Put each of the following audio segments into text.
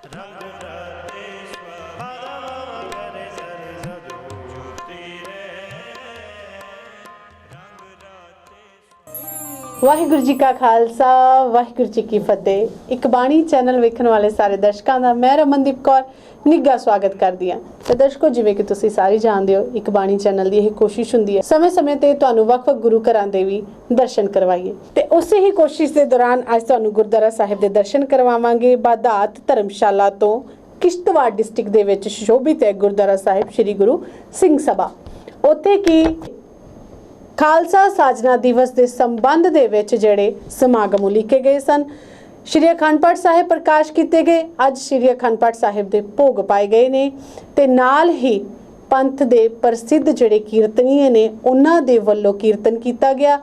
रंग राते स्वाहा करे सरे सदो ज्योति रे रंग राते। ਵਾਹਿਗੁਰੂ ਜੀ ਕਾ ਖਾਲਸਾ ਵਾਹਿਗੁਰੂ ਜੀ ਕੀ ਫਤਿਹ। ਇੱਕ ਬਾਣੀ ਚੈਨਲ ਵੇਖਣ ਵਾਲੇ ਸਾਰੇ ਦਰਸ਼ਕਾਂ ਦਾ ਮੈਂ ਰਮਨਦੀਪ ਕੌਰ ਨਿੱਘਾ ਸਵਾਗਤ ਕਰਦੀ ਹਾਂ। ਤੇ ਦਰਸ਼ਕੋ, ਜਿਵੇਂ ਕਿ ਤੁਸੀਂ ਸਾਰੇ ਜਾਣਦੇ ਹੋ, ਇੱਕ ਬਾਣੀ ਚੈਨਲ ਦੀ ਇਹ ਕੋਸ਼ਿਸ਼ ਹੁੰਦੀ ਹੈ ਸਮੇਂ-ਸਮੇਂ ਤੇ ਤੁਹਾਨੂੰ ਵੱਖ-ਵੱਖ ਗੁਰੂ ਘਰਾਂ ਦੇ ਵੀ ਦਰਸ਼ਨ ਕਰਵਾਈਏ। ਤੇ ਉਸੇ ਹੀ ਕੋਸ਼ਿਸ਼ ਦੇ ਦੌਰਾਨ ਅੱਜ ਤੁਹਾਨੂੰ ਗੁਰਦੁਆਰਾ ਸਾਹਿਬ ਦੇ ਦਰਸ਼ਨ ਕਰਵਾਵਾਂਗੇ। ਬਾਦਾਤ ਧਰਮਸ਼ਾਲਾ ਤੋਂ ਕਿਸ਼ਤਵਾੜ ਡਿਸਟ੍ਰਿਕਟ ਦੇ ਵਿੱਚ ਸ਼ੋਭਿਤ ਹੈ ਗੁਰਦੁਆਰਾ ਸਾਹਿਬ ਸ੍ਰੀ ਗੁਰੂ ਸਿੰਘ ਸਭਾ। ਉੱਥੇ ਕੀ ਖਾਲਸਾ ਸਾਜਨਾ ਦਿਵਸ ਦੇ ਸੰਬੰਧ ਦੇ ਵਿੱਚ ਜਿਹੜੇ ਸਮਾਗਮ ਉਲੀਕੇ ਗਏ ਸਨ। ਸ਼੍ਰੀ ਅਖੰਡ ਪਾਠ ਸਾਹਿਬ ਪ੍ਰਕਾਸ਼ ਕੀਤੇ ਗਏ। ਅੱਜ ਸ਼੍ਰੀ ਅਖੰਡ ਪਾਠ ਸਾਹਿਬ ਦੇ ਭੋਗ ਪਾਏ ਗਏ ਨੇ ਤੇ ਨਾਲ ਹੀ ਪੰਥ ਦੇ ਪ੍ਰਸਿੱਧ ਜਿਹੜੇ ਕੀਰਤਨੀਏ ਨੇ ਉਹਨਾਂ ਦੇ ਵੱਲੋਂ ਕੀਰਤਨ ਕੀਤਾ ਗਿਆ।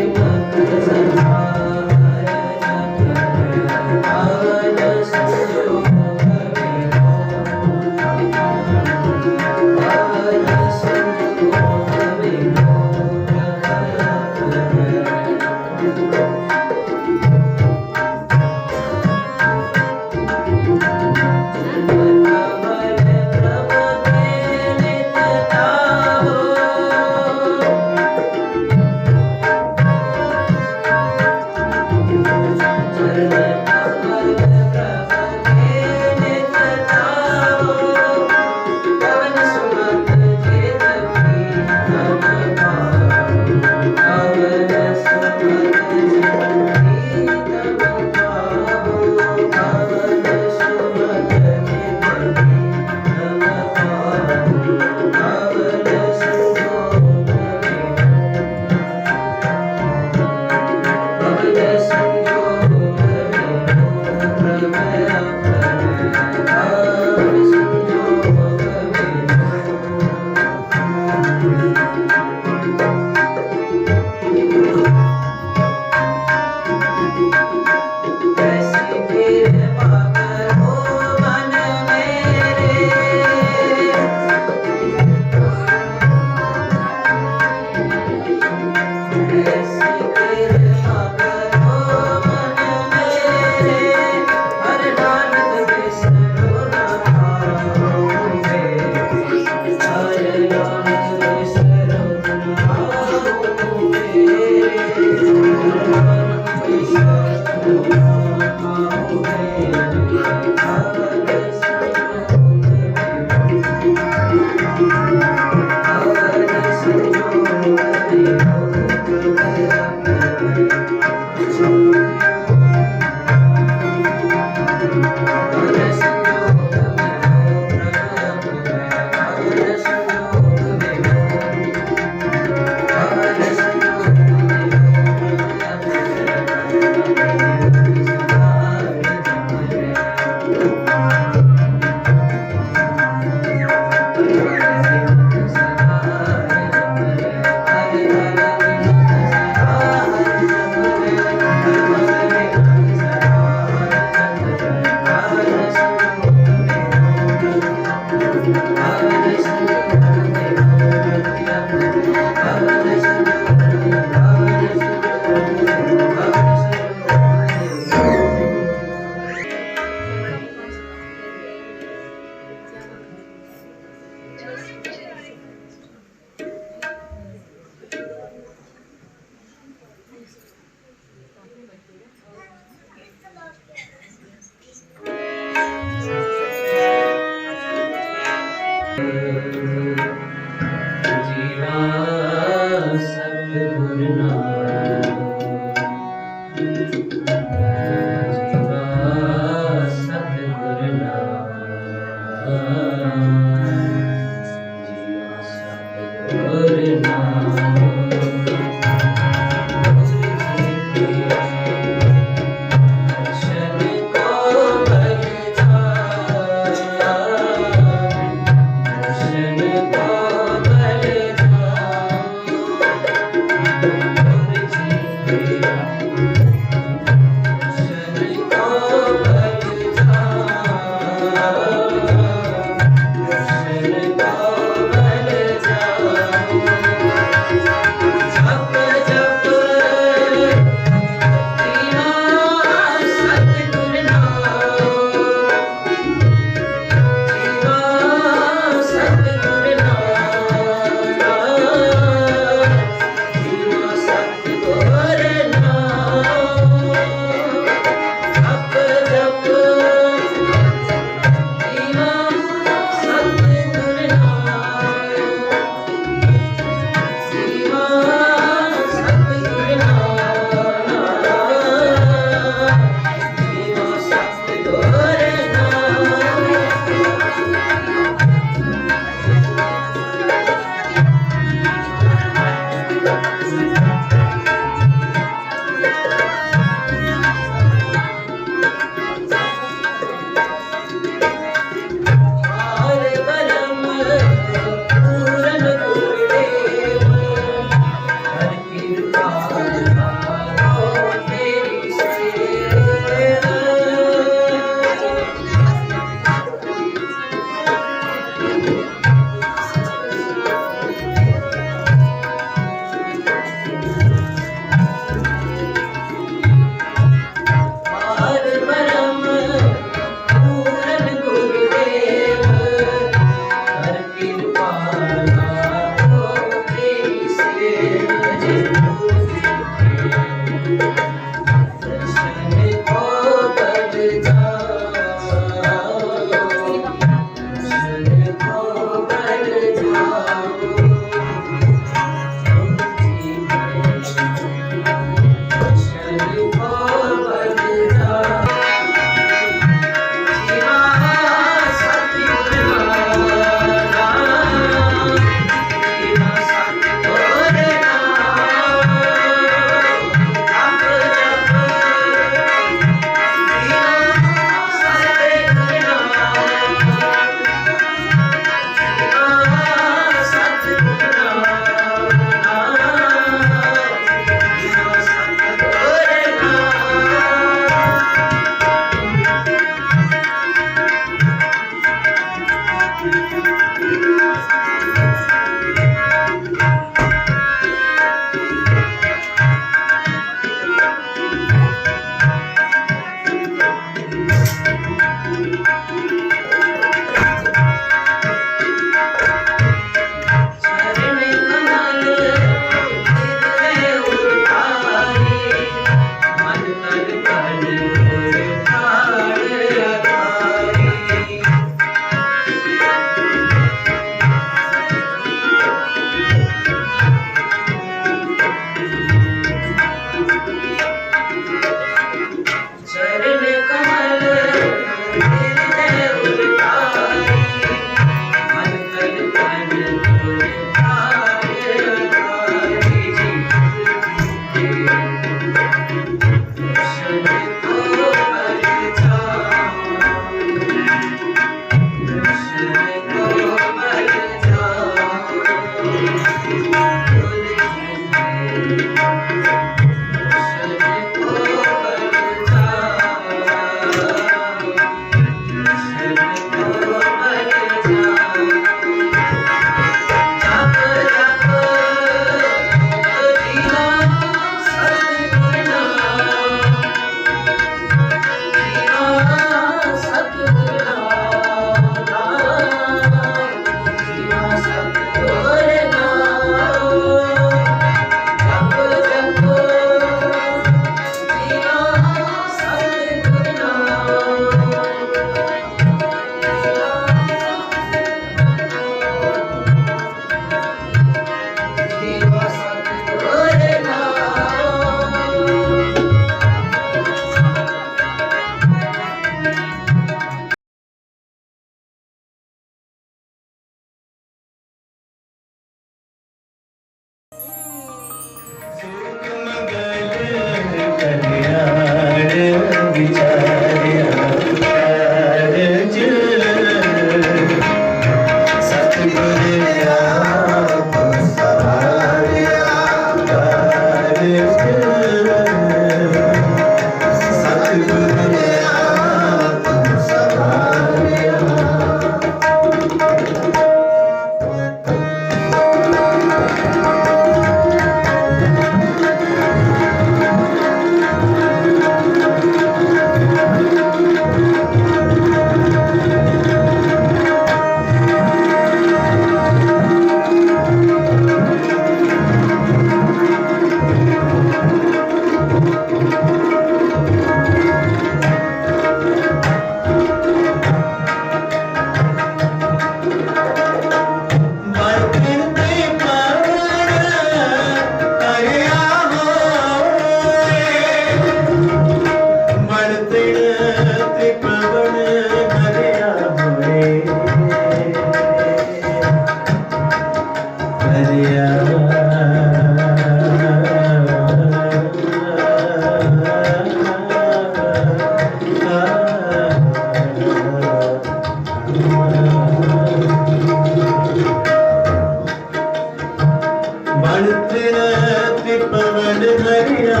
पवन हरिया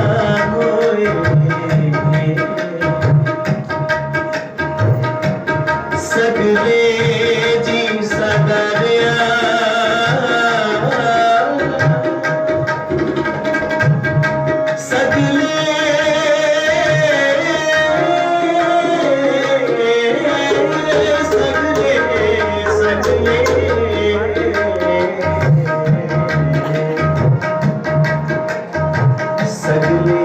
होए सगले जी सगरिया सगले सगले सगले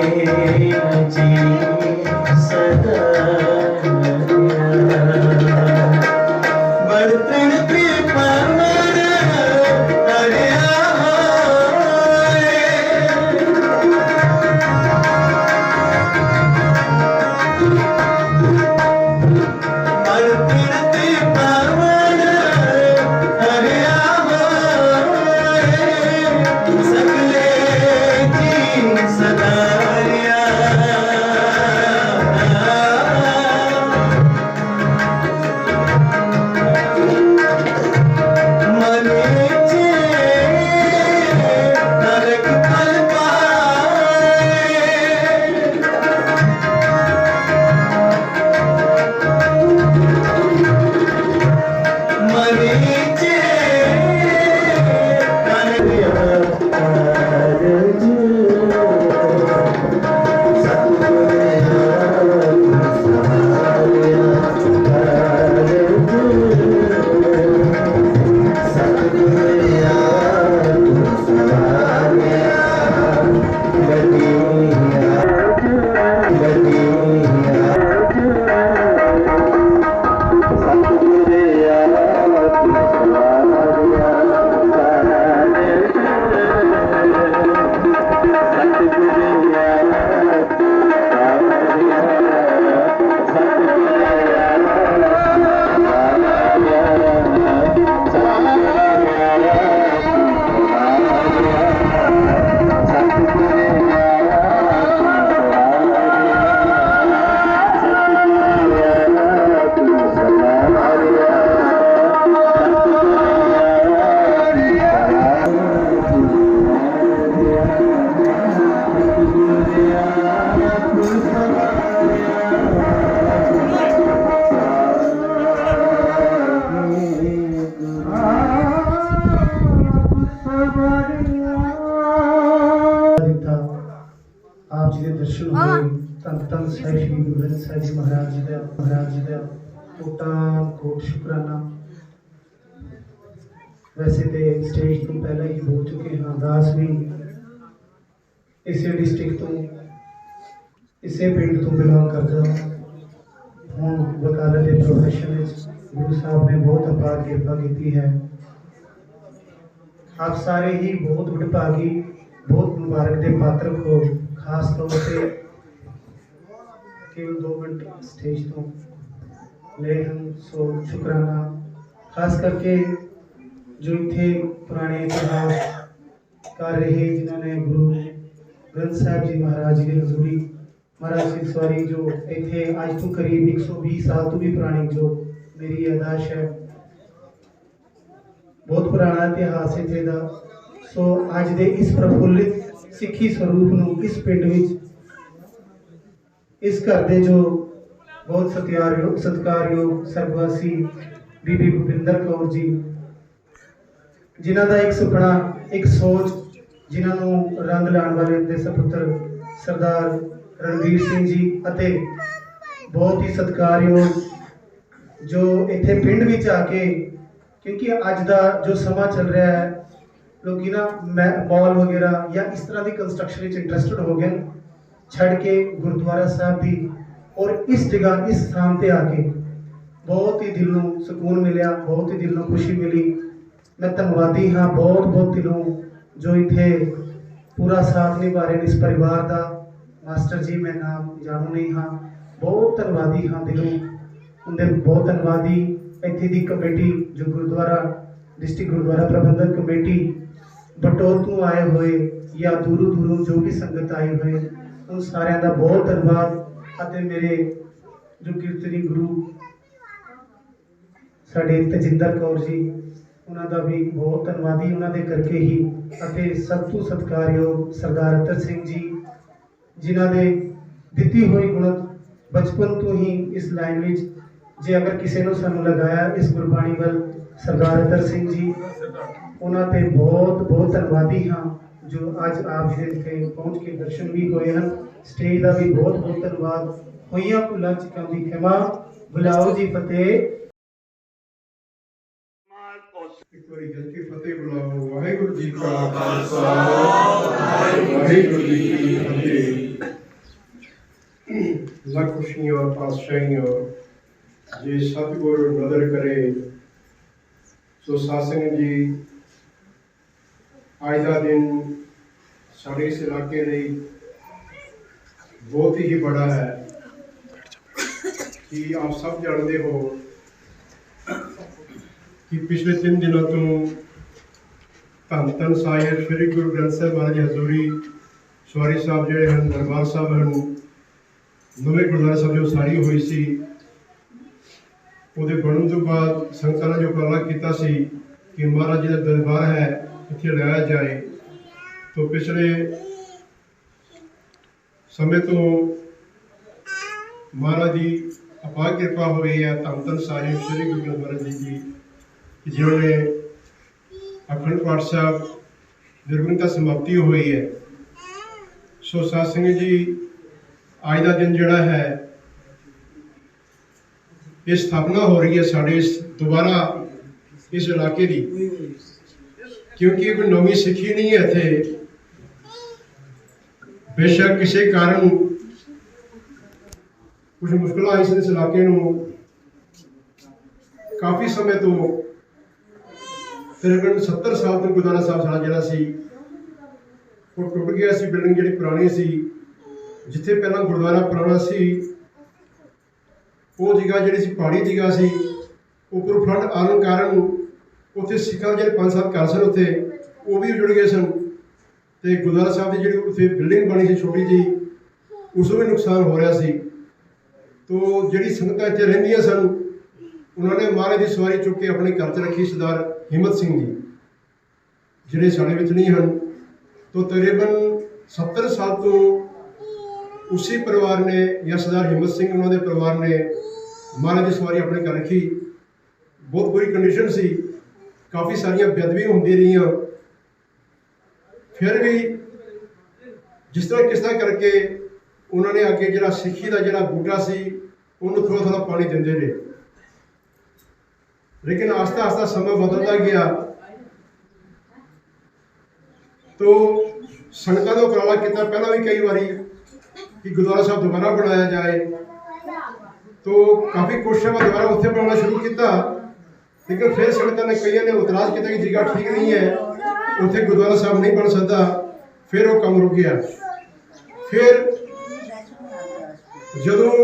आप जी के दर्शन हुए धन धन साहिब श्री गुरु ग्रंथ साहिब जी महाराज जी का कोटा कोट शुकराना। वैसे तो स्टेज तो पहले ही बोल चुके हैं, दास भी इसे डिस्ट्रिक्ट तो इसे पिंड तो बिलोंग करता हूँ। वकालत के प्रोफेशन गुरु साहब ने बहुत अपार कृपा की है। आप सारे ही बहुत वडभागी बहुत मुबारक के पात्र हो। खास तौर पर केवल 2 मिनट स्टेज तो ले हम सो शुक्राना खास करके जो इतने पुराने इतिहास कर रहे जिन्होंने गुरु ग्रंथ साहिब जी महाराज जी की हजूरी महाराज सिंह सवारी जो इतने अज तो करीब 120 साल तो भी पुरानी जो मेरी अरदास है, बहुत पुराना इतिहास इतने का। सो अज दे इस प्रफुल्लित सिक्खी स्वरूप नूं इस पिंड विच इस घर दे जो बहुत सत्कारयोग सर्ववासी बीबी भुपिंदर कौर जी जिन्हां दा एक सुपना एक सोच जिन्हां नूं रंग लाण वाले उनके सपुत्र सरदार रणवीर सिंह जी अते बहुत ही सत्कारयोग जो इत्थे पिंड विच आके, क्योंकि अज दा जो समा चल रहा है लोग ना मॉल वगैरह या इस तरह की कंस्ट्रक्शन इंटरस्टेड हो गए छड़ के गुरुद्वारा साहब भी और इस जगह इस स्थान पे आके बहुत ही दिलों सुकून मिलिया, बहुत ही दिलों खुशी मिली। मैं धन्यवादी हाँ बहुत बहुत दिलों जो इतने पूरा साथ निभा रहे इस परिवार का। मास्टर जी मैं नाम जानू नहीं हाँ, बहुत धन्यवादी हाँ दिलों उनके, बहुत धन्यवादी इत्थे दी कमेटी जो गुरुद्वारा डिस्ट्रिक्ट गुरुद्वारा प्रबंधक कमेटी ਬਟੋਰ ਤੋਂ ਆਏ ਹੋਏ ਜਾਂ ਦੂਰੋਂ ਦੂਰੋਂ ਜੋ ਵੀ ਸੰਗਤ ਆਈ ਹੋਏ, ਉਹ ਸਾਰਿਆਂ ਦਾ ਬਹੁਤ ਧੰਨਵਾਦ। ਅਤੇ ਮੇਰੇ ਜੋ ਕੀਰਤਨੀ ਗੁਰੂ ਸਾਡੇ ਤਜਿੰਦਰ ਕੌਰ ਜੀ, ਉਹਨਾਂ ਦਾ ਵੀ ਬਹੁਤ ਧੰਨਵਾਦੀ, ਉਹਨਾਂ ਦੇ ਕਰਕੇ ਹੀ। ਅਤੇ ਸਭ ਤੋਂ ਸਤਿਕਾਰਯੋਗ ਸਰਦਾਰ ਅਤਰ ਸਿੰਘ ਜੀ, ਜਿਨ੍ਹਾਂ ਦੇ ਦਿੱਤੀ ਹੋਈ ਗੁਣਤ ਬਚਪਨ ਤੋਂ ਹੀ ਇਸ ਲਾਈਨ ਵਿੱਚ, ਜੇ ਅਗਰ ਕਿਸੇ ਨੂੰ ਸਾਨੂੰ ਲਗਾਇਆ ਇਸ ਗੁਰਬਾਣੀ ਵੱਲ, ਸਰਦਾਰ ਅਤਰ ਸਿੰਘ ਜੀ, ਉਹਨਾਂ ਤੇ ਬਹੁਤ ਬਹੁਤ ਧੰਨਵਾਦੀ ਹਾਂ, ਜੋ ਅੱਜ ਆਪ ਜੀ ਦੇ ਇੱਥੇ ਪਹੁੰਚ ਕੇ ਦਰਸ਼ਨ ਵੀ ਹੋਏ ਹਨ। ਸਟੇਜ ਦਾ ਵੀ ਬਹੁਤ ਬਹੁਤ ਧੰਨਵਾਦ। ਹੋਈਆਂ ਭੁੱਲਾਂ ਚੁੱਕਾਂ ਦੀ ਖਿਮਾ, ਬੁਲਾਓ ਜੀ ਫਤਿਹ। ਇੱਕ ਵਾਰੀ ਜਲਦੀ ਫਤਿਹ ਬੁਲਾਓ। ਵਾਹਿਗੁਰੂ ਜੀ ਕਾ ਖਾਲਸਾ, ਵਾਹਿਗੁਰੂ ਜੀ ਕੀ ਫਤਿਹ। ਲੱਖ ਖੁਸ਼ੀਆਂ ਪਾਤਸ਼ਾਹੀਆਂ ਜੇ ਸਤਿਗੁਰ ਨਦਰ ਕਰੇ। ਸੋ ਸਾਧ ਜੀ, ਅੱਜ ਦਾ ਦਿਨ ਸਾਡੇ ਇਸ ਇਲਾਕੇ ਲਈ ਬਹੁਤ ਹੀ ਬੜਾ ਹੈ। ਕਿ ਆਪ ਸਭ ਜਾਣਦੇ ਹੋ ਕਿ ਪਿਛਲੇ 3 ਦਿਨਾਂ ਤੋਂ ਧੰਨ ਧੰਨ ਸਾਹਿਬ ਸ੍ਰੀ ਗੁਰੂ ਗ੍ਰੰਥ ਸਾਹਿਬ ਮਹਾਰਾਜ ਹਜ਼ੂਰੀ ਸਵਾਰੀ ਸਾਹਿਬ ਜਿਹੜੇ ਹਨ, ਦਰਬਾਰ ਸਾਹਿਬ ਹਨ, ਨਵੇਂ ਗੁਰਦੁਆਰਾ ਸਾਹਿਬ ਜੋ ਸਾਰੀ ਹੋਈ ਸੀ, ਉਹਦੇ ਬਣਨ ਤੋਂ ਬਾਅਦ ਸੰਗਤਾਂ ਨੇ ਜੋ ਉਪਰਾਲਾ ਕੀਤਾ ਸੀ ਕਿ ਮਹਾਰਾਜ ਜੀ ਦਾ ਦਰਬਾਰ ਹੈ ਇੱਥੇ ਲਾਇਆ ਜਾਏ। ਤੋਂ ਪਿਛਲੇ ਸਮੇਂ ਤੋਂ ਮਹਾਰਾਜ ਦੀ ਅਪਾਰ ਕਿਰਪਾ ਹੋਈ ਹੈ। ਧੰਨ ਧੰਨ ਸਾਹਿਬ ਸ੍ਰੀ ਗੁਰੂ ਗ੍ਰੰਥ ਮਹਾਰਾਜ ਜੀ ਜਿन्होंने अखंड पाठ साहब निर्गुण का समाप्ति हुई है। सो साध संगत जी, आज का दिन जोड़ा है, ये स्थापना हो रही है साढ़े दोबारा इस इलाके की, क्योंकि कोई नवी सिक्खी नहीं है इत्थे। बेशक किसी कारण कुछ मुश्किल आई इस इलाके नूं काफ़ी समय तो तकरीबन 70 साल तो गुरुद्वारा साहब सारा जिहड़ा सी वो टुट गया सी। बिल्डिंग जिहड़ी पुरानी सी, जिथे पहला गुरुद्वारा पुराना सी, वो जगह जिहड़ी सी पहाड़ी जगह सी, उपर फ्लड आने कारण उत्थे सिखां जिहड़े 5-7 घर सन उत्थे वो भी उजड़ गए सन। ते गुरुद्वारा साहब की जिहड़ी उत्थे बिल्डिंग बनी सी छोटी जी, उसमें भी नुकसान हो रहा सी। तो जिहड़ी संगतां इत्थे रहिंदियां सन, उन्होंने महाराज की सवारी चुक के अपने घर च रखी सरदार हिम्मत सिंह जी, जिहड़े साढ़े विच नहीं हैं। तो तकरीबन 70 साल तो उसी परिवार ने या सरदार हिम्मत सिंह उन्होंने परिवार ने महाराज की सवारी अपने घर रखी। बहुत बुरी कंडीशन सी, काफ़ी सारिया बेदबी होंदी रही। फिर भी जिस तरह किस तरह करके उन्होंने आगे जिहड़ा सिक्खी का जिहड़ा बूटा सी उन्होंने थोड़ा थोड़ा पानी देंदे रहे। लेकिन आस्ता आस्ता समय बदलता गया। तो संगतां ने उपराला किया पहला भी कई बारी कि गुरुद्वारा साहब दोबारा बनाया जाए। तो काफ़ी कोशिशों में दोबारा उत्थे बनाना शुरू किया, लेकिन फिर संगतां ने कई ने इतराज़ किया कि जगह ठीक नहीं है, उत्थे गुरुद्वारा साहब नहीं बन सकता। फिर वो काम रुक गया। फिर जदों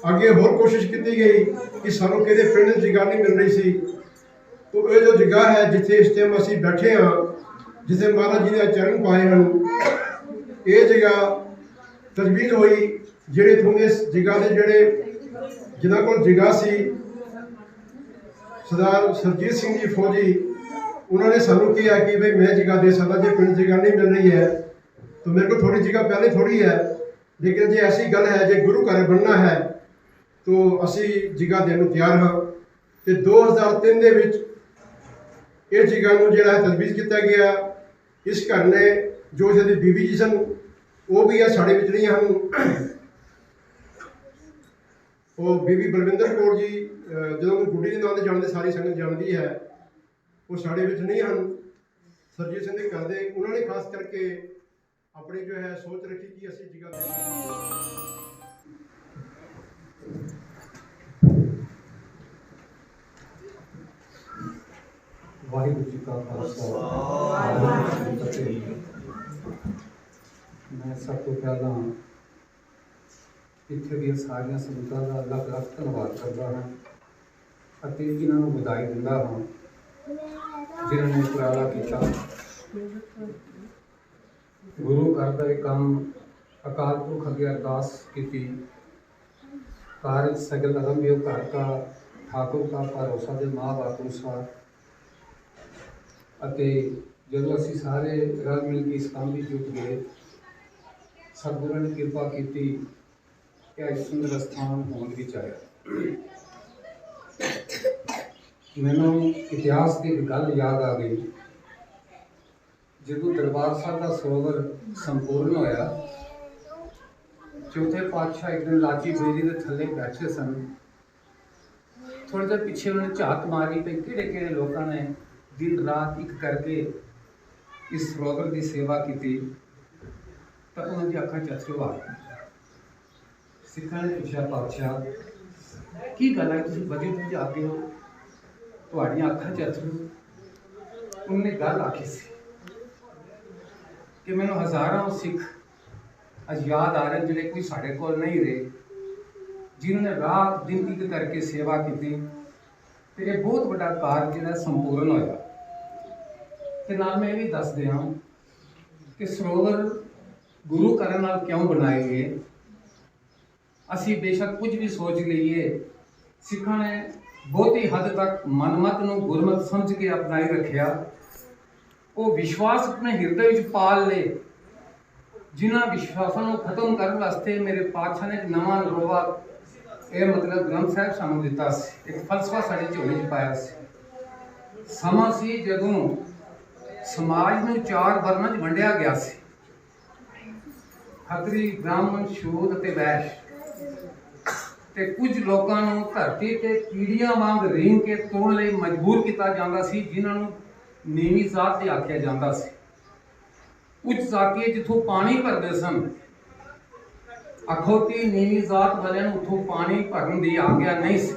आगे होर कोशिश की गई कि सानू किसी पिंड जगह नहीं मिल रही सी, तो ये जो जगह है जिथे इस टाइम असी बैठे हाँ, जिथे महाराज जी ने चरण पाए हैं, ये जगह तजवीज़ हुई जेड़े तुम इस जगह के जेड़े जिन्हों को जगह सी सरदार सरजीत सिंह जी फौजी, उन्होंने सानू किया कि भाई मैं जगह दे सकता, जो पिंड जगह नहीं मिल रही है तो मेरे को थोड़ी जगह पहले थोड़ी है, लेकिन जो ऐसी गल है जो गुरु घर बनना है तो असी जगह देने तैयार हाँ। तो 2003 के विच ये जगह को जो तजवीज़ किया गया। इस घर ने जो इसकी बीबी जी सन वो भी है साढ़े विच नहीं हैं। वो बीबी बलविंदर कौर जी जो गुड्डी के नाम से जानते सारी संगत जानती है, वो साढ़े विच नहीं हैं। सरजीत सिंह के घर दे उन्होंने खास करके अपनी जो है सोच रखी कि असी जगह वाहिगुरू जी का खालसा, वाहिगुरू जी की फतेह। मैं सब तो पहला इत्थे दी सारियां संगतां दा अलग-अलग धन्नवाद करदा हां ਅਤੇ ਜਿਨ੍ਹਾਂ ਨੂੰ ਵਧਾਈ ਦਿੰਦਾ ਹਾਂ, ਜਿਨ੍ਹਾਂ ਨੇ ਉਪਰਾਲਾ ਕੀਤਾ गुरु घर का एक काम अकाल पुरख अगे अरदास की कारज सगल अगम योग घर का ठाकुर का भरोसा दे माँ बाप अनुसार जो असी सारे रल मिल के इस काम भी जुट गए सतगुरु ने कृपा की कि इस सुंदर स्थान होने की चाहिए। मैनू इतिहास की एक गल याद आ गई जो दरबार साहब का सरोवर संपूर्ण होया चौथे पातशाह एक दिन लाची बेरी के थले बैठे सन। थोड़ी देर पीछे उन्होंने झात मारी पे किहड़े किहड़े लोगों ने दिन रात एक करके इस सरोवर की सेवा की तो उन्होंने अखा च अश्रू आ गए। सिखा ने पूछा पातशाह की गल है तुम बजे बजे आते हो तुहाड़ियां अखा च अश्रू। उन्होंने गल आखी सी कि मैनू हज़ारों सिख अज याद आ रहे जिहड़े कोई साढ़े कोल नहीं रहे जिन्होंने रात दिन एक करके सेवा की तो ये बहुत बड़ा कार्य जिहड़ा संपूर्ण होया। ते नाल मैं भी दस दिया कि सरोवर गुरु करन नाल क्यों बनाए गए। असी बेशक कुछ भी सोच लीए सिखा ने बहुत ही हद तक मनमत नूं गुरमत समझ के अपनाई रखिया। वो विश्वास अपने हृदय विच पाल ले जिन्हां विश्वासां नूं खत्म करन वास्ते मेरे पातशाह ने एक नवां नरोवा ये मतलब ग्रंथ साहिब सानू दिता सी एक फलसफा साडी झोली च पाया सी। समा सी जदों समाज नूं चार वर्णां च वंडिया गया सी खतरी ब्राह्मण शूद्र ते वैश्य ते कुछ लोगों नूं धरती ते कीड़ियां वांग रींग के तोड़न लई मजबूर किया जाता सी जिन्हां नूं नीवी जात ते आख्या जाता सी। उच्च जातीय जिथों पानी भरते सन अखौती नीवी जात वाले उथों पानी भरन की आग्या नहीं सी।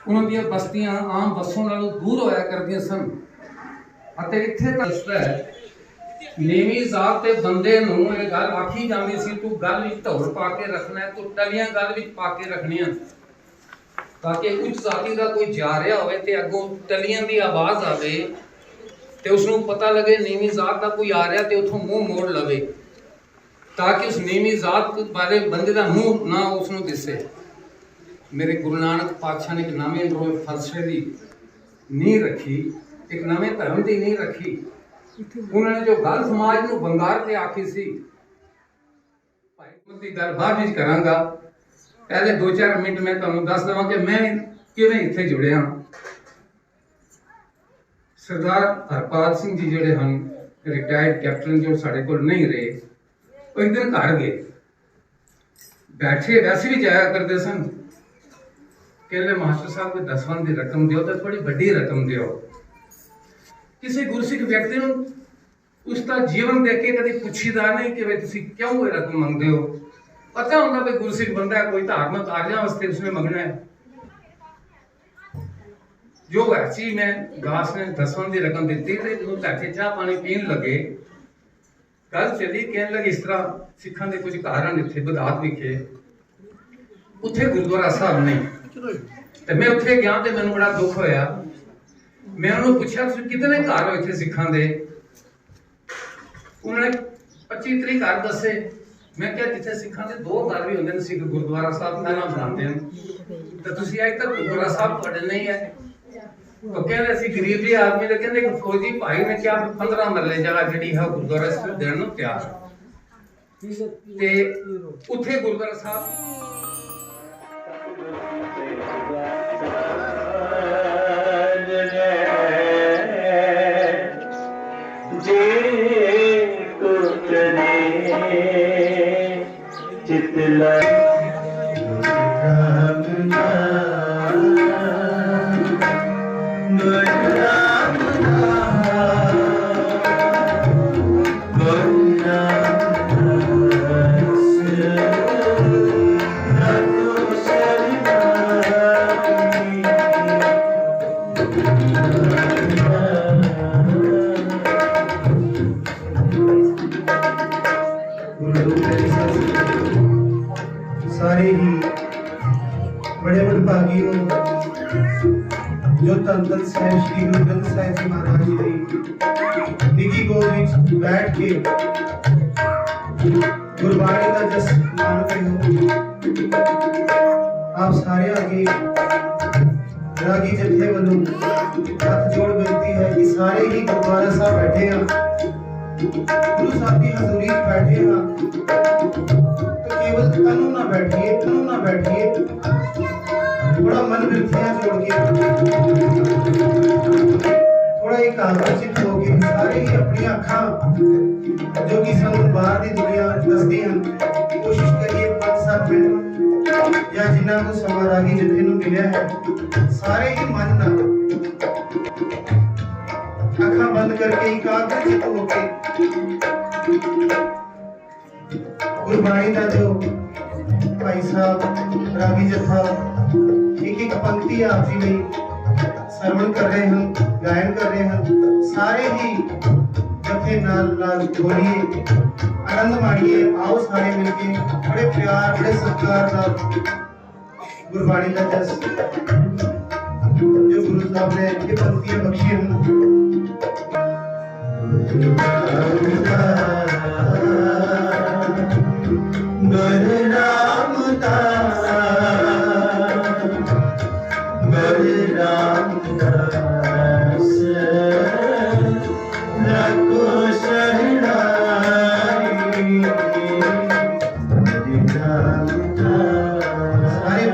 उन्हां दी बस्तियां आम बसों नालों दूर होया करदियां सन अते इत्थे दसदा है नीवी जात के बंदे नूं ये गल आखी जाती सी तू गल विच धौर पा के रखना है तू टलियां गल विच पा के रखनियां ताकि उच्च जाति का कोई जा रहा होवे ते अगों टलियां दी आवाज़ आवे ते उसनूं पता लगे नीवी जात का कोई आ रहा ते उथों मुंह मोड़ लवे ताकि उस नीवी जात वाले बंदे का मुंह ना उसनूं दिसे। मेरे गुरु नानक पातशाह ने एक नवे फलसफे की नींह रखी एक नवे धर्म की नींह रखी। उन्होंने जो गल समाज नूं बंगार के आखी सी भाई की गल बाद विच करांगा पहले 2-4 मिनट मैं तुहानूं दस देवां कि मैं किवें इत्थे जुड़िया। सरदार हरपाल सिंह जी जिहड़े हन रिटायर्ड कैप्टन जो साढ़े कोल नहीं रहे वो एक दिन घर गए बैठे वैसे भी जाया करते सन कहले मास्टर साहब कोई 10 की रकम दियो तो थोड़ी बड़ी रकम दियो। किसी गुरसिख व्यक्ति नूं उसका जीवन देख के कभी पुछीदा नहीं कि तुसीं क्यों ये रकम मंगते हो। पता होंदा भाई गुरसिख बंदा है कोई धार्मिक कार्यों वास्ते उसने मंगना है। जो ऐसी मैं दास ने 10 की रकम दी तो बैठे चाह पानी पीन लगे गल चली कहने लगे इस तरह सिखां दे कुछ घर हैं इत्थे बधात विखे उत्थे गुरुद्वारा साहब नहीं ते मैं उत्थे गया ते मैनूं बड़ा दुख होया। मैं उन्होंने पूछा तुसीं कितने घर हो इत्थे सिखां दे। उन्होंने 25-30 घर दसे। मैं क्या जिथे सिखां दे 2 घर भी होंदे ने सिख गुरुद्वारा साहब का नाम बनाते हैं तो तुसीं अज तक गुरुद्वारा साहब तुहाडे नहीं है। तो कहते असीं गरीब जी आदमी ने कहते एक फौजी भाई ने क्या 15 मरले जगह जिहड़ी है गुरुद्वारा साहब देण नूं तैयार ते उत्थे गुरुद्वारा साहब चितला सारे ही बड़े वडभागी हो जो धन धन साहिब श्री गुरु ग्रंथ साहिब जी महाराज जी बैठ के गुरबाणी का जस मानते हो। आप सारे आगे रागी जत्थे वालों हाथ जोड़ बेनती है कि सारे ही गुरुद्वारा साहब बैठे हैं, गुरु साहब की हजूरी बैठे हैं, तो केवल तनु ना बैठिए, थोड़ा मन वृत्तियां जोड़ के, थोड़ा एकाग्रचित होके सारे ही अपनी अखां जो कि सानू बाहर की दुनिया दसदी हैं, कोशिश करिए 5-7 मिनट या जिन्ना को समा रागी जत्थे नूं मिलिया है, सारे ही मन नाल अखां बंद करके एकाग्रचित होके गुरबाणी का जो भाई साहब रागी जत्था एक पंक्ति आप जी में श्रवण कर रहे हैं, गायन कर रहे हैं, सारे ही जत्थे नाल बोलिए, आनंद माणिए। आओ सारे मिलके बड़े प्यार बड़े सत्कार नाल गुरबाणी का जस जो गुरु साहब ने ये पंक्तियां बख्शी हैं। गुरु रामदास रखो शरणाई, सारे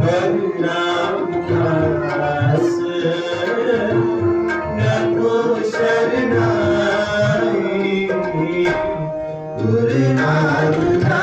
गुरु रामदास रखो शरणाई, गुरु रामदास।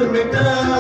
मिटा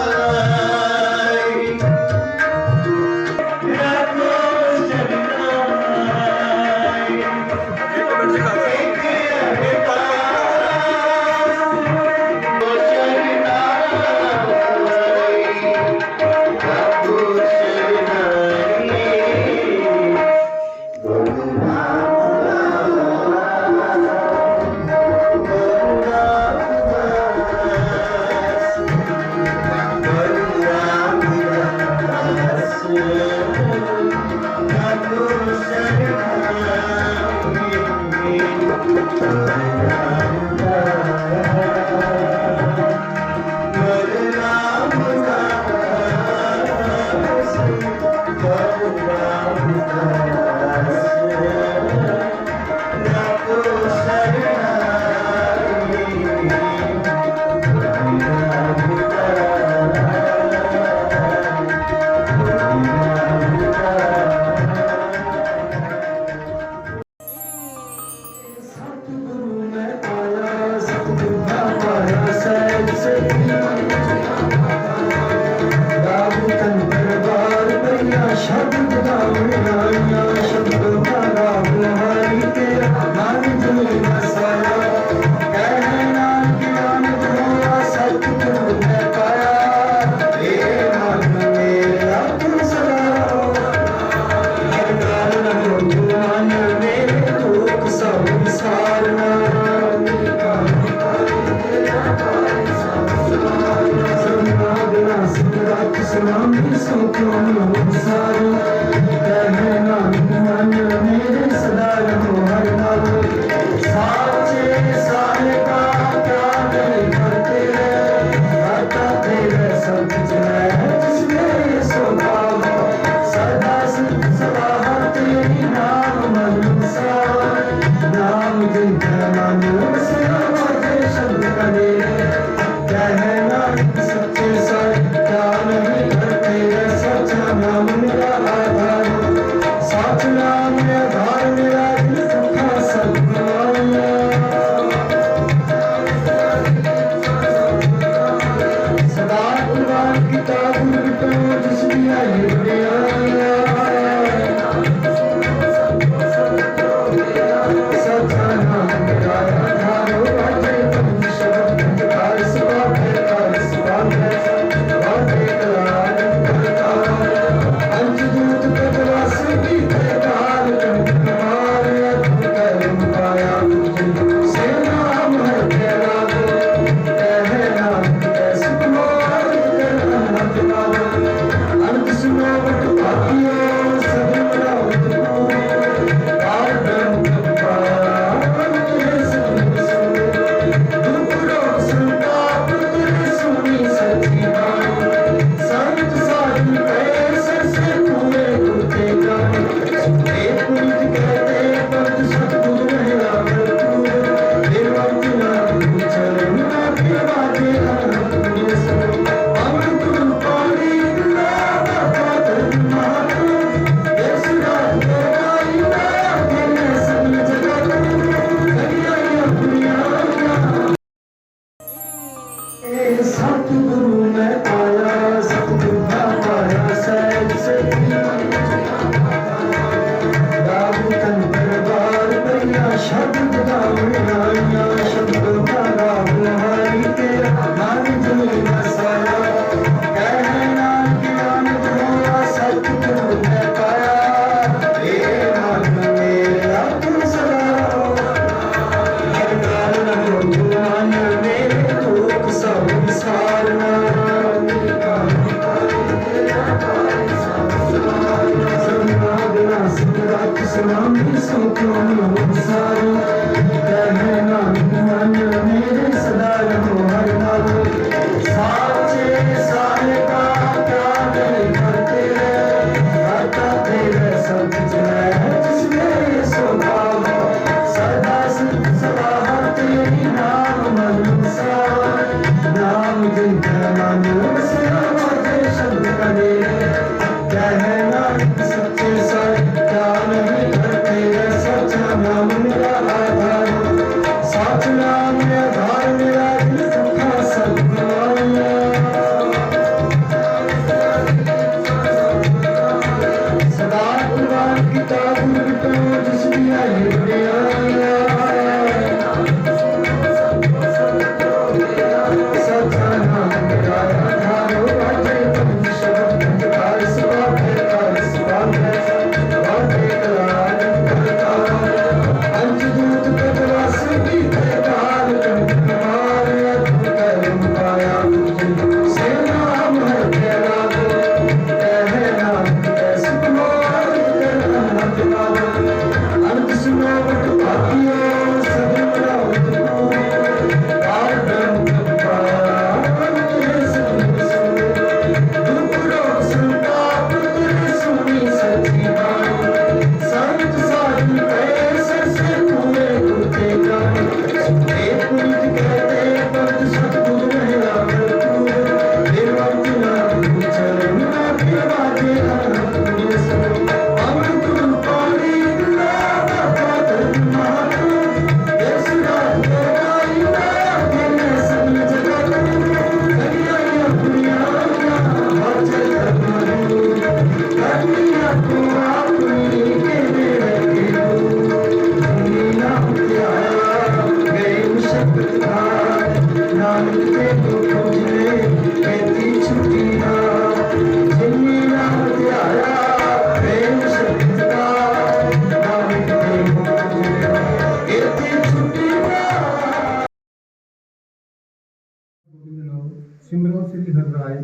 सिमरो श्री हर राय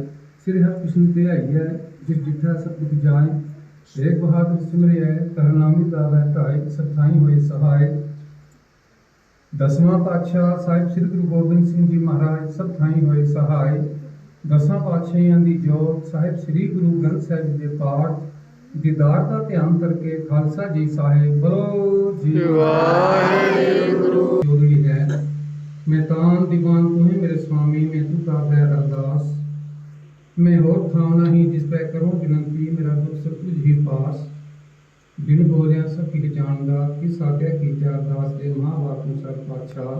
श्री हर कृष्ण ते आइए जिस जिठा सब दुख जाए एक बहादुर सिमरिय करनामी गावे ढाई सताई हुए सहाय। दसवां पातशाह साहिब श्री गुरु गोबिंद सिंह जी महाराज सब थाई होए सहाय। दसां पातशाहियां दी जोत साहिब श्री गुरु ग्रंथ साहिब दे पाठ दीदार का ध्यान करके खालसा जी साहिब बोलो जी वाहिगुरु। जोड़ी है मैं तान दीवान तुम्हें मेरे स्वामी मैं तू का है अरदास मैं होर थाव नहीं जिस पे करो विनंती मेरा दुख सब तुझ ही पास बिन बोलिया सब की जानदा किस आज्ञा की अरदास दे मां बाप सर पातशाह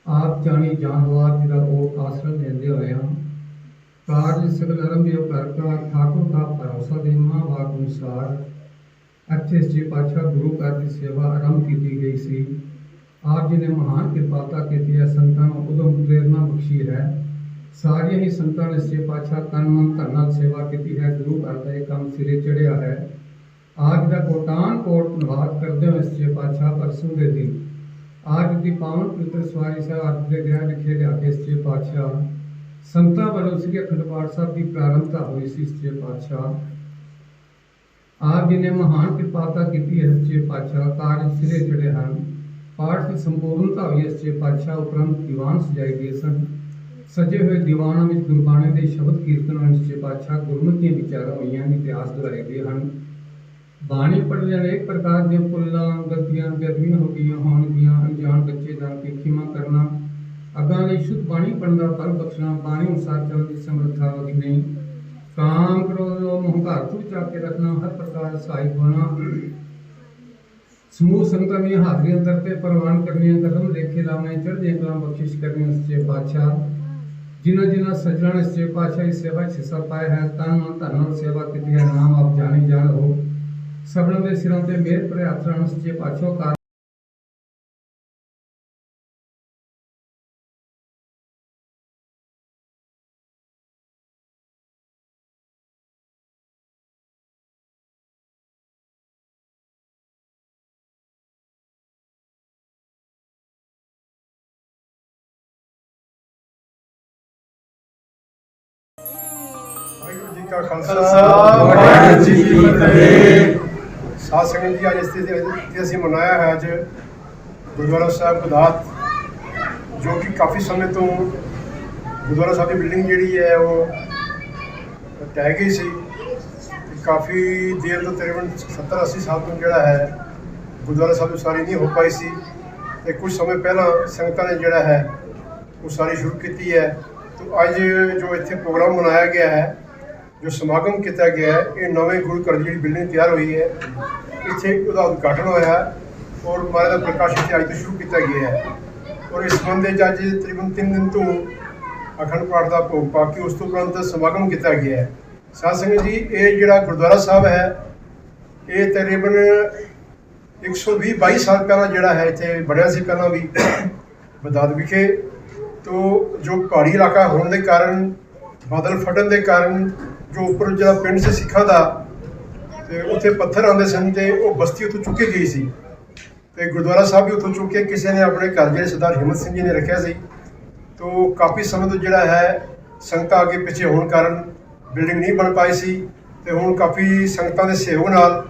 आप जानी जानवार जिदा ओट आश्रम देंदे होया कार्य सगल आरंभ्यो करता ठाकुर का भरोसा दे मां बाप अनुसार अच्छे श्री पातशाह गुरु घर की सेवा आरंभ की गई सी। आप जी ने महान कृपाता की संतान उदम प्रेरणा बख्शी है सारिया ही संतान ने श्री पातशाह तन मन धन नाल सेवा की है गुरु घर का एक काम सिरे चढ़िया है। आज का कोटान कोट निवास करते हुए श्री पातशाह परसों के दिन आज की पावन पवित्र सवारी से आज के ग्रह लिखे जाके श्री पातशाह संतां वालों श्री अखंड पाठ साहब की प्रारंभता हुई सी। श्री पातशाह आप जी ने महान कृपाता की है श्री पातशाह कार्य सिरे चढ़े हैं पाठ की संपूर्णता हुई है। पातशाह उपरंत दीवान सजाए गए सन सजे हुए दीवानों में गुरबाणी के शब्द कीर्तन निश्चय पातशाह गुरमतियां विचारा हुई इतिहास दोहराए गए हैं। बाणी पढ़ने अनेक प्रकार के भुल्लां गलतियां बेअदबियां हो गई होणगियां अनजान बच्चे जान के खिमा करना अगां लई शुद्ध बाणी पढ़ना बल बख्शना बाणी अनुसार चलने की समर्था बख्शनी काम क्रोध मोहकार तू चाक के रखना हर प्रकार सहायक होना समूह संगत में हाजरी अंदर पे परवान करने कदम लेखे लाने चढ़ कलाम बख्शिश करने सच्चे पातशाह जिन्हें जिन्हें सजना ने सच्चे पातशाह इस सेवा हिस्सा पाया है तन मन धन और सेवा की है नाम आप जाने जान हो सबनों के सिरों पे मेर पर हाथ रखना सच्चे पातशाह का ਵਾਹਿਗੁਰੂ ਜੀ ਕਾ ਖਾਲਸਾ ਵਾਹਿਗੁਰੂ ਜੀ ਕੀ ਫਤਿਹ। ਸਾਧ ਸੰਗਤ ਜੀ ਅੱਜ ਇਸ ਤੇ ਅਸੀਂ ਮਨਾਇਆ ਹੈ ਅੱਜ ਗੁਰਦੁਆਰਾ ਸਾਹਿਬ ਗੁਦਾਤ ਜੋ ਕਿ ਕਾਫੀ ਸਮੇਂ ਤੋਂ ਗੁਰਦੁਆਰਾ ਸਾਹਿਬ ਦੀ ਬਿਲਡਿੰਗ ਜਿਹੜੀ ਹੈ ਉਹ ਢਹਿ ਗਈ ਸੀ ਤੇ ਕਾਫੀ ਦੇਰ ਤੋਂ ਤਕਰੀਬਨ 70-80 ਸਾਲ ਤੋਂ ਜਿਹੜਾ ਹੈ ਗੁਰਦੁਆਰਾ ਸਾਹਿਬ ਦੀ ਉਸਾਰੀ ਨਹੀਂ ਹੋ ਪਾਈ ਸੀ ਤੇ ਕੁਝ ਸਮੇਂ ਪਹਿਲਾਂ ਸੰਗਤਾਂ ਨੇ ਜਿਹੜਾ ਹੈ ਉਸਾਰੀ ਸ਼ੁਰੂ ਕੀਤੀ ਹੈ। तो अज जो इतने प्रोग्राम मनाया गया है जो समागम किया गया है ये नवे गुरु घर की बिल्डिंग तैयार हुई है इतने उसका उद्घाटन होया और महाराज का प्रकाश इतने अज तो शुरू किया गया है और इस संबंध में अज तकरीबन 3 दिन तो अखंड पाठ का भोग पा के उस तो उपरंत समागम किया गया है। साध संगत जी ये जोड़ा गुरुद्वारा साहब है ये तकरीबन 120-22 साल पहला जोड़ा है इतने बनया से पहला भी बदाद विखे तो जो पहाड़ी इलाका होने के कारण बादल फटन के कारण जो उपर जो पिंड से सिखा था तो उत्थे पत्थर आते सन तो वो बस्ती उतों चुकी गई सी तो गुरुद्वारा साहब भी उतों चुके किसी ने अपने घर जो सरदार हिम्मत सिंह जी ने रखा सी तो काफ़ी समय तो जोड़ा है संगत आगे पिछे होने कारण बिल्डिंग नहीं बन पाई सी तो हुण काफ़ी संगतां दे सहयोग नाल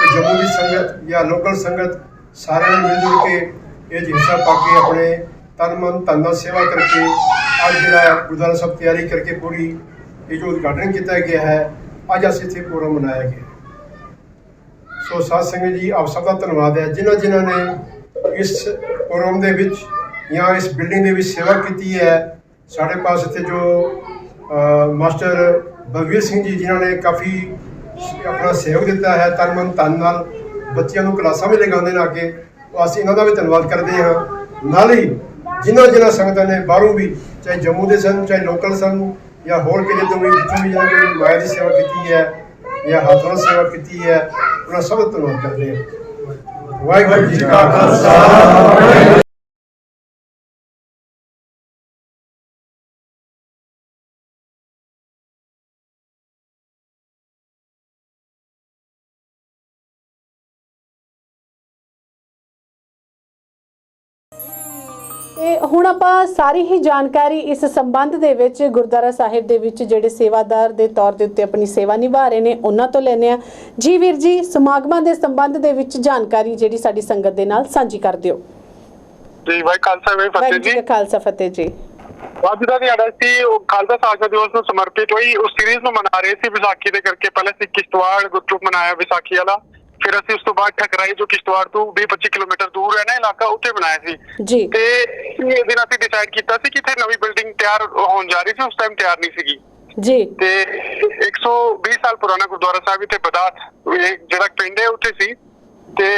जम्मू की संगत या लोकल संगत सारे मिलजुल के ये हिस्सा पा के अपने तन मन धन नाल सेवा करके अज जो गुरुद्वारा साहब तैयारी करके पूरी ये जो उद्घाटन किया गया है अज अस इतने प्रोग्राम मनाया गया। सो साध संगत जी आप सबका धन्यवाद है जिन्होंने जिन्होंने इस प्रोग्राम के विच या इस बिल्डिंग के सेवा की है। साढ़े पास इतने जो मास्टर बलवीर सिंह जी जिन्होंने काफ़ी अपना सहयोग दिता है तन मन धन नाल बच्चों को क्लासा भी लगाते हैं आगे तो अस इन्हों का भी धन्यवाद करते हैं। नाल ही जिन्होंने संगत ने बाहरों भी चाहे जम्मू के सन चाहे लोकल सन या होर किसी तो भी जितों भी जिन्होंने माया की सेवा की है या हाथों की सेवा की है उन्होंने सब धन्यवाद करते हैं। वाहिगुरू जी का खालसा। ਤੇ ਹੁਣ ਆਪਾਂ ਸਾਰੀ ਹੀ ਜਾਣਕਾਰੀ ਇਸ ਸੰਬੰਧ ਦੇ ਵਿੱਚ ਗੁਰਦੁਆਰਾ ਸਾਹਿਬ ਦੇ ਵਿੱਚ ਜਿਹੜੇ ਸੇਵਾਦਾਰ ਦੇ ਤੌਰ ਦੇ ਉੱਤੇ ਆਪਣੀ ਸੇਵਾ ਨਿਭਾ ਰਹੇ ਨੇ ਉਹਨਾਂ ਤੋਂ ਲੈਣੇ ਆ। ਜੀ ਵੀਰ ਜੀ, ਸਮਾਗਮਾਂ ਦੇ ਸੰਬੰਧ ਦੇ ਵਿੱਚ ਜਾਣਕਾਰੀ ਜਿਹੜੀ ਸਾਡੀ ਸੰਗਤ ਦੇ ਨਾਲ ਸਾਂਝੀ ਕਰ ਦਿਓ। ਜੀ ਭਾਈ ਖਾਲਸਾ ਜੀ ਫਤਿਹ ਜੀ। ਖਾਲਸਾ ਫਤਿਹ ਜੀ। ਅੱਜ ਦਾ ਦਿਹਾੜਾ ਸੀ ਉਹ ਖਾਲਸਾ ਸਾਜਨਾ ਦਿਵਸ ਨੂੰ ਸਮਰਪਿਤ ਹੋਈ ਉਸ ਸੀਰੀਜ਼ ਨੂੰ ਮਨਾ ਰਹੇ ਸੀ ਵਿਸਾਖੀ ਦੇ ਕਰਕੇ। ਪਹਿਲੇ ਅਸੀਂ ਕਿਸ਼ਤਵਾੜ ਗੁਰਪੁਰਬ ਮਨਾਇਆ ਵਿਸਾਖੀ ਵਾਲਾ, ਫਿਰ ਅਸੀਂ ਉਸ ਤੋਂ ਬਾਅਦ ਠਕਰਾਈ ਜੋ ਕਿਸ਼ਤਵਾੜ ਤੋਂ 20-25 ਕਿਲੋਮੀਟਰ ਦੂਰ ਹੈ ਨਾ ਇਲਾਕਾ, ਉੱਥੇ ਬਣਾਇਆ ਸੀ ਜੀ। ਤੇ ਇਹ ਦਿਨ ਅਸੀਂ ਡਿਸਾਈਡ ਕੀਤਾ ਸੀ ਕਿ ਇੱਥੇ ਨਵੀਂ ਬਿਲਡਿੰਗ ਤਿਆਰ ਹੋਣ ਜਾ ਰਹੀ ਸੀ, ਉਸ ਟਾਈਮ ਤਿਆਰ ਨਹੀਂ ਸੀਗੀ ਜੀ। ਤੇ 120 ਸਾਲ ਪੁਰਾਣਾ ਗੁਰਦੁਆਰਾ ਸਾਹਿਬ ਇੱਥੇ ਬਦਾਤ ਜਿਹੜਾ ਪਿੰਡ ਹੈ ਉੱਥੇ ਸੀ। ਤੇ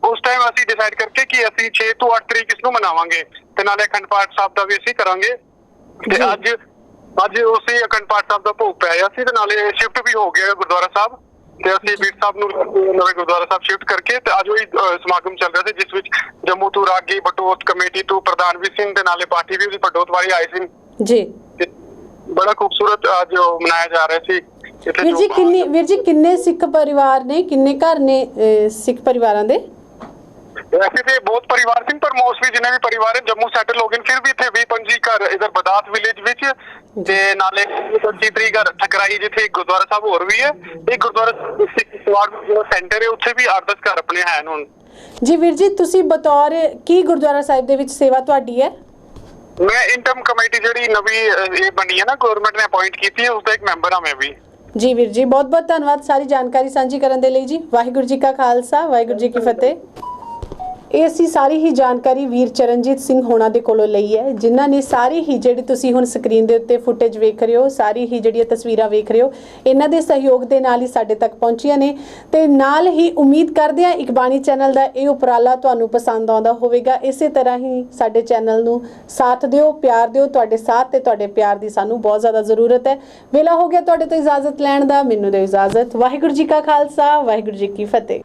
ਉਸ ਟਾਈਮ ਅਸੀਂ ਡਿਸਾਈਡ ਕਰਕੇ ਕਿ ਅਸੀਂ 6 ਤੋਂ 8 ਤਰੀਕ ਇਸ ਨੂੰ ਮਨਾਵਾਂਗੇ ਤੇ ਨਾਲੇ ਅਖੰਡ ਪਾਠ ਸਾਹਿਬ ਦਾ ਵੀ ਅਸੀਂ ਕਰਾਂਗੇ। ਤੇ ਅੱਜ ਉਸੇ ਅਖੰਡ ਪਾਠ ਸਾਹਿਬ ਦਾ ਭੋਗ ਪਿਆ ਸੀ ਤੇ ਨਾਲੇ ਸ਼ਿਫਟ ਵੀ ਹੋ ਗਿਆ ਗੁਰਦੁਆਰਾ ਸਾਹਿਬ ਤੇ ਅਸੀਂ ਵੀਰ ਸਾਹਿਬ ਨੂੰ ਨਵੇਂ ਗੁਰਦੁਆਰਾ ਸਾਹਿਬ ਸ਼ਿਫਟ ਕਰਕੇ ਤੇ ਅੱਜ ਉਹੀ ਸਮਾਗਮ ਚੱਲ ਰਿਹਾ ਸੀ ਜਿਸ ਵਿੱਚ ਜੰਮੂ ਤੋਂ ਰਾਗੀ ਬਟੋਤ ਕਮੇਟੀ ਤੋਂ ਪ੍ਰਧਾਨ ਵੀ ਸਿੰਘ ਤੇ ਨਾਲੇ ਪਾਰਟੀ ਵੀ ਉਹਦੀ ਬਟੋਤ ਵਾਲੀ ਆਏ ਸੀ ਜੀ। ਬੜਾ ਖੂਬਸੂਰਤ ਅੱਜ ਮਨਾਇਆ ਜਾ ਰਿਹਾ ਸੀ। ਵੀਰ ਜੀ ਕਿੰਨੇ ਸਿੱਖ ਪਰਿਵਾਰ ਨੇ, ਕਿੰਨੇ ਘਰ ਨੇ ਸਿੱਖ ਪਰਿਵਾਰਾਂ ਦੇ? वैसे तो बहुत परिवार थे पर मोस्टली जिन्हें भी परिवार है जम्मू सैटल हो गए, फिर भी थे 20-25 घर इधर बदात विलेज विच ते नाले 25 घर ठकराई जिथे गुरुद्वारा साहब होर भी है। एक गुरुद्वारा सेंटर है उत्थे भी 8-10 घर अपने हैं हुण। जी वीर जी, तुसी बतौर की गुरुद्वारा साहिब दे विच सेवा तुहाडी है? मैं इंटरम कमेटी जिहड़ी नवी ये बनी है ना गवर्नमेंट ने अपॉइंट की है उसका एक मैंबर हां मैं भी। जी वीर जी, बहुत बहुत धन्यवाद सारी जानकारी साझी करन दे लई जी। वाहिगुरू जी का खालसा वाहिगुरू जी की फतेह। ਇਹ ਅਸੀਂ ਸਾਰੀ ਹੀ ਜਾਣਕਾਰੀ ਵੀਰ ਚਰਨਜੀਤ ਸਿੰਘ ਹੋਣਾ ਦੇ ਕੋਲੋਂ ਲਈ ਹੈ, ਜਿਨ੍ਹਾਂ ਨੇ ਸਾਰੀ ਹੀ ਜਿਹੜੀ ਤੁਸੀਂ ਹੁਣ ਸਕਰੀਨ ਦੇ ਉੱਤੇ ਫੁਟੇਜ ਵੇਖ ਰਹੇ ਹੋ, ਸਾਰੀ ਹੀ ਜਿਹੜੀਆਂ ਤਸਵੀਰਾਂ ਵੇਖ ਰਹੇ ਹੋ, ਇਹਨਾਂ ਦੇ ਸਹਿਯੋਗ ਦੇ ਨਾਲ ਹੀ ਸਾਡੇ ਤੱਕ ਪਹੁੰਚੀਆਂ ਨੇ। ਤੇ ਨਾਲ ਹੀ ਉਮੀਦ ਕਰਦੇ ਹਾਂ ਇਕਬਾਣੀ ਚੈਨਲ ਦਾ ਇਹ ਉਪਰਾਲਾ ਤੁਹਾਨੂੰ ਪਸੰਦ ਆਉਂਦਾ ਹੋਵੇਗਾ। ਇਸੇ ਤਰ੍ਹਾਂ ਹੀ ਸਾਡੇ ਚੈਨਲ ਨੂੰ ਸਾਥ ਦਿਓ, ਪਿਆਰ ਦਿਓ। ਤੁਹਾਡੇ ਸਾਥ ਤੇ ਤੁਹਾਡੇ ਪਿਆਰ ਦੀ ਸਾਨੂੰ ਬਹੁਤ ਜ਼ਿਆਦਾ ਜ਼ਰੂਰਤ ਹੈ। ਵੇਲਾ ਹੋ ਗਿਆ ਤੁਹਾਡੇ ਤੋਂ ਇਜਾਜ਼ਤ ਲੈਣ ਦਾ, ਮੈਨੂੰ ਦਿਓ ਇਜਾਜ਼ਤ। ਵਾਹਿਗੁਰੂ ਜੀ ਕਾ ਖਾਲਸਾ ਵਾਹਿਗੁਰੂ ਜੀ ਕੀ ਫਤਿਹ।